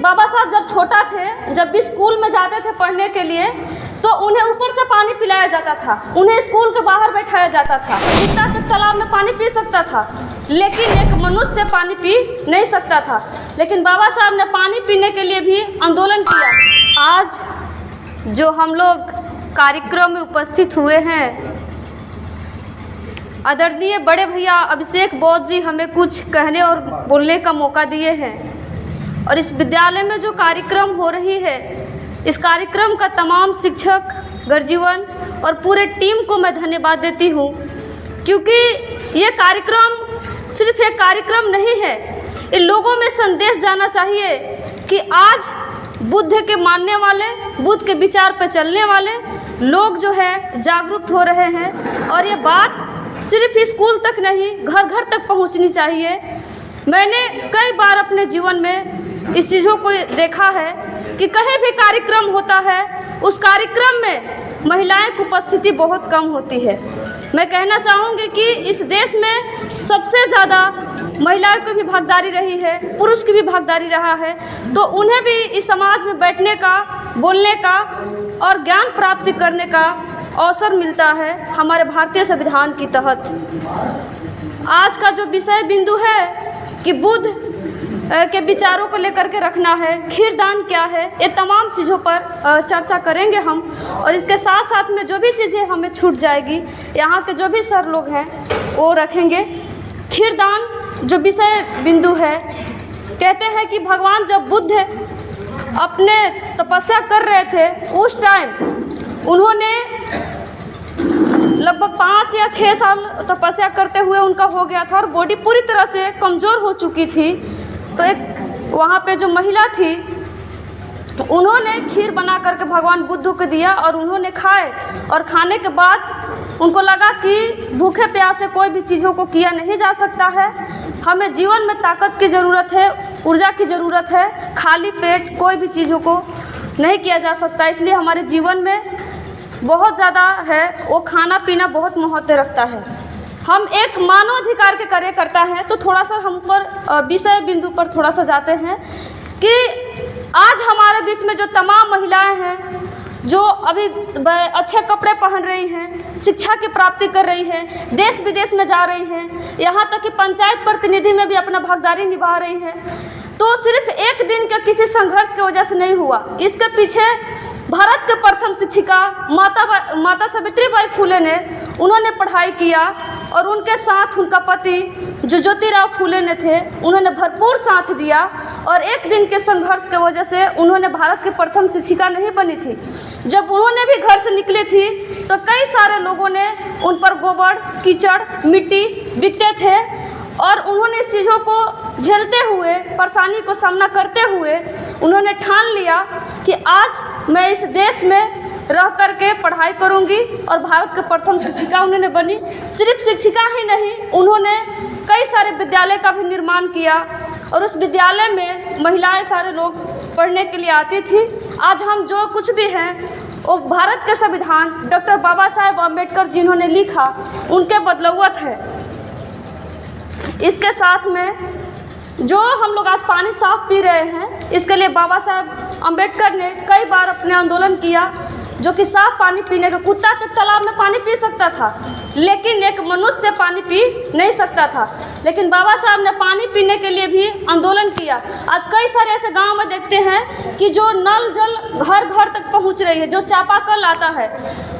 बाबा साहब जब छोटा थे, जब भी स्कूल में जाते थे पढ़ने के लिए, तो उन्हें ऊपर से पानी पिलाया जाता था, उन्हें स्कूल के बाहर बैठाया जाता था। कुत्ता के तालाब में पानी पी सकता था, लेकिन एक मनुष्य पानी पी नहीं सकता था। लेकिन बाबा साहब ने पानी पीने के लिए भी आंदोलन किया। आज जो हम लोग कार्यक्रम में उपस्थित हुए हैं, आदरणीय बड़े भैया अभिषेक बौद्ध जी हमें कुछ कहने और बोलने का मौका दिए हैं। और इस विद्यालय में जो कार्यक्रम हो रही है, इस कार्यक्रम का तमाम शिक्षक, गर्जीवन और पूरे टीम को मैं धन्यवाद देती हूँ, क्योंकि ये कार्यक्रम सिर्फ एक कार्यक्रम नहीं है। इन लोगों में संदेश जाना चाहिए कि आज बुद्ध के मानने वाले, बुद्ध के विचार पर चलने वाले लोग जो है जागरूक हो रहे हैं। और ये बात सिर्फ स्कूल तक नहीं, घर घर तक पहुंचनी चाहिए। मैंने कई बार अपने जीवन में इस चीज़ों को देखा है कि कहीं भी कार्यक्रम होता है, उस कार्यक्रम में महिलाएं की उपस्थिति बहुत कम होती है। मैं कहना चाहूँगी कि इस देश में सबसे ज़्यादा महिलाओं की भी भागीदारी रही है, पुरुष की भी भागीदारी रहा है। तो उन्हें भी इस समाज में बैठने का, बोलने का और ज्ञान प्राप्ति करने का अवसर मिलता है हमारे भारतीय संविधान के तहत। आज का जो विषय बिंदु है कि बुद्ध के विचारों को लेकर के रखना है, खीरदान क्या है, ये तमाम चीज़ों पर चर्चा करेंगे हम। और इसके साथ साथ में जो भी चीज़ें हमें छूट जाएगी, यहाँ के जो भी सर लोग हैं वो रखेंगे। खीरदान जो विषय बिंदु है, कहते हैं कि भगवान जब बुद्ध अपने तपस्या कर रहे थे, उस टाइम उन्होंने लगभग 5 या 6 साल तपस्या करते हुए उनका हो गया था और बॉडी पूरी तरह से कमज़ोर हो चुकी थी। तो एक वहाँ पे जो महिला थी, उन्होंने खीर बना करके भगवान बुद्ध को दिया और उन्होंने खाए। और खाने के बाद उनको लगा कि भूखे प्यासे कोई भी चीज़ों को किया नहीं जा सकता है, हमें जीवन में ताकत की ज़रूरत है, ऊर्जा की ज़रूरत है, खाली पेट कोई भी चीज़ों को नहीं किया जा सकता। इसलिए हमारे जीवन में बहुत ज़्यादा है वो खाना पीना बहुत महत्व रखता है। हम एक मानवाधिकार के कार्यकर्ता हैं, तो थोड़ा सा हम पर विषय बिंदु पर थोड़ा सा जाते हैं कि आज हमारे बीच में जो तमाम महिलाएं हैं, जो अभी अच्छे कपड़े पहन रही हैं, शिक्षा की प्राप्ति कर रही हैं, देश विदेश में जा रही हैं, यहाँ तक कि पंचायत प्रतिनिधि में भी अपना भागीदारी निभा रही हैं, तो सिर्फ एक दिन के किसी संघर्ष की वजह से नहीं हुआ। इसके पीछे भारत के प्रथम शिक्षिका माता सावित्रीबाई फुले ने, उन्होंने पढ़ाई किया और उनके साथ उनका पति जो ज्योतिराव फुले ने थे, उन्होंने भरपूर साथ दिया। और एक दिन के संघर्ष की वजह से उन्होंने भारत की प्रथम शिक्षिका नहीं बनी थी। जब उन्होंने भी घर से निकली थी तो कई सारे लोगों ने उन पर गोबर, कीचड़, मिट्टी बिकते थे और उन्होंने इस चीज़ों को झेलते हुए, परेशानी को सामना करते हुए उन्होंने ठान लिया कि आज मैं इस देश में रह करके पढ़ाई करूंगी। और भारत के प्रथम शिक्षिका उन्होंने बनी। सिर्फ शिक्षिका ही नहीं, उन्होंने कई सारे विद्यालय का भी निर्माण किया और उस विद्यालय में महिलाएं सारे लोग पढ़ने के लिए आती थी। आज हम जो कुछ भी हैं वो भारत के संविधान डॉक्टर बाबा साहेब अम्बेडकर जिन्होंने लिखा, उनके बदौलत है। इसके साथ में जो हम लोग आज पानी साफ पी रहे हैं, इसके लिए बाबा साहब अम्बेडकर ने कई बार अपने आंदोलन किया, जो कि साफ पानी पीने का। कुत्ता के तालाब में पानी पी सकता था, लेकिन एक मनुष्य पानी पी नहीं सकता था। लेकिन बाबा साहब ने पानी पीने के लिए भी आंदोलन किया। आज कई सारे ऐसे गांव में देखते हैं कि जो नल जल घर घर तक पहुंच रही है, जो चापाकल आता है,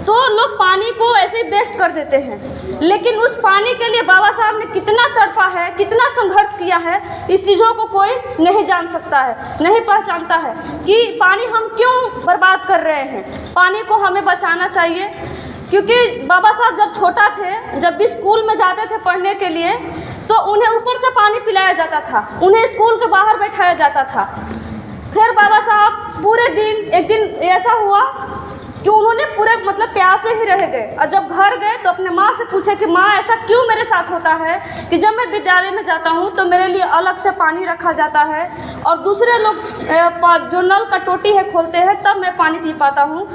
तो लोग पानी को ऐसे ही वेस्ट कर देते हैं। लेकिन उस पानी के लिए बाबा साहब ने कितना तड़पा है, कितना संघर्ष किया है, इस चीज़ों को कोई नहीं जान सकता है, नहीं पहचानता है कि पानी हम क्यों बर्बाद कर रहे हैं। पानी को हमें बचाना चाहिए, क्योंकि बाबा साहब जब छोटा थे, जब भी स्कूल में जाते थे पढ़ने के लिए, तो उन्हें ऊपर से पानी पिलाया जाता था, उन्हें स्कूल के बाहर बैठाया जाता था। फिर बाबा साहब पूरे दिन, एक दिन ऐसा हुआ कि उन्होंने पूरे प्यासे ही रह गए। और जब घर गए तो अपने माँ से पूछे कि माँ, ऐसा क्यों मेरे साथ होता है कि जब मैं विद्यालय में जाता हूँ तो मेरे लिए अलग से पानी रखा जाता है और दूसरे लोग जो नल का टोटी है खोलते हैं, तब मैं पानी पी पाता हूँ।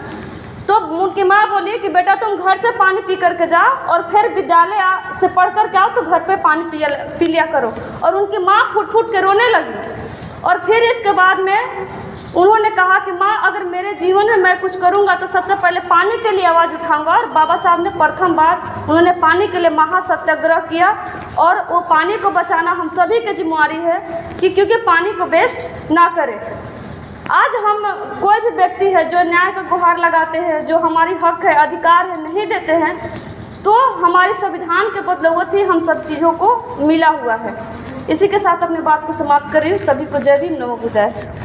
तो उनकी माँ बोली कि बेटा तुम घर से पानी पी करके जाओ और फिर विद्यालय से पढ़ कर के आओ तो घर पे पानी पी लिया करो। और उनकी माँ फूट फूट के रोने लगी और फिर इसके बाद में उन्होंने कहा कि माँ, अगर मेरे जीवन में मैं कुछ करूँगा तो सबसे पहले पानी के लिए आवाज़ उठाऊंगा। और बाबा साहब ने प्रथम बार उन्होंने पानी के लिए महासत्याग्रह किया। और वो पानी को बचाना हम सभी की जिम्मेदारी है कि क्योंकि पानी को वेस्ट ना करें। आज हम कोई भी व्यक्ति है जो न्याय का गुहार लगाते हैं, जो हमारी हक है, अधिकार है, नहीं देते हैं, तो हमारे संविधान के बदौलत ही हम सब चीज़ों को मिला हुआ है। इसी के साथ अपनी बात को समाप्त कर रही हूँ। सभी को जय भीम, नमो बुद्धाय।